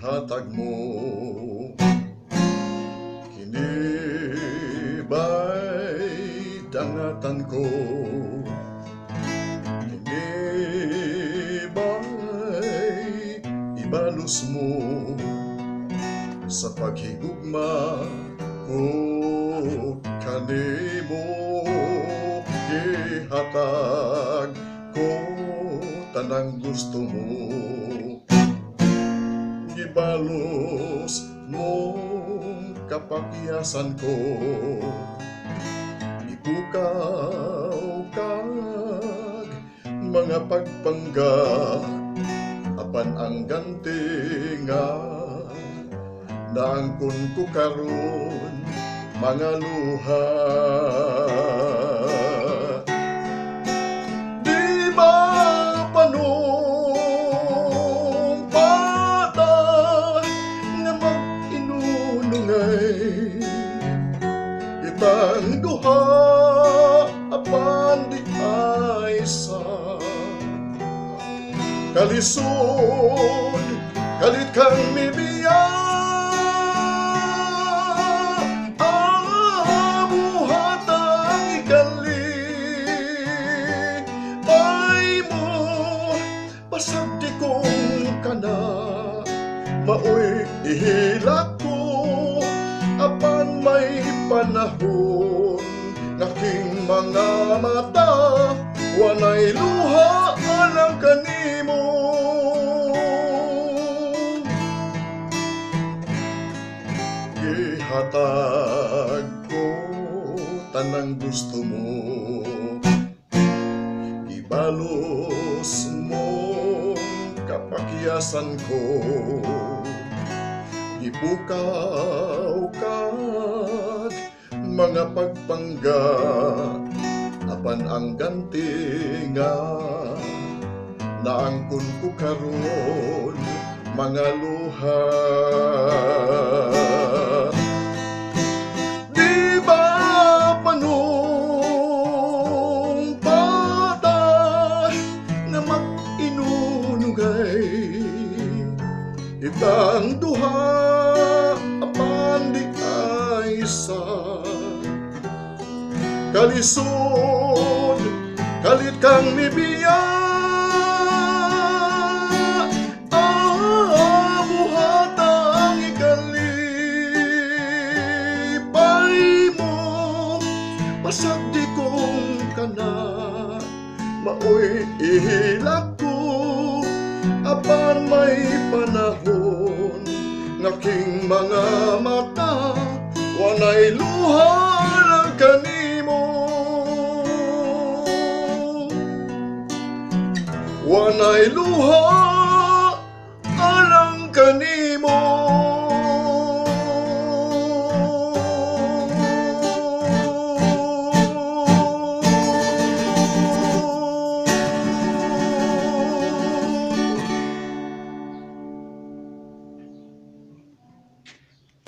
gihatag mo. Kini ba'y dangatan ko? Kini ba'y ibalos mo sa paghigugma ko kanimo? Gihatag ko tanang gusto mo, gibalos mo kapakyasan ko. Ibukaw kag mga pagpangga, apan ang ganti nga naangkon ko karon mga luha. Di ba panumpata nga mag-inunungay itang duha apan di ay sa kalisod kalit kang mibiya. Pasagdi kong kana, maoy ihilak ko, apan may panahon, naking mga mata, wanay luha alang kanimo. Gihatag ko tanang gusto mo, ibalos mo kapakyasan ko. Ibukaw kag mga pagpangga, apan ang ganti nga naangkon ko karon mga luha. Di ba panumpata nga mag-inunugay itang duha apan di ay sa kalisod kalit kang mibiya. Buhatang ikalipay mo, pasagdi kong kana, maoy ihilak ko, apan may panahon, ngaking mga mata, wanay luha ng kanimo. Wanay luha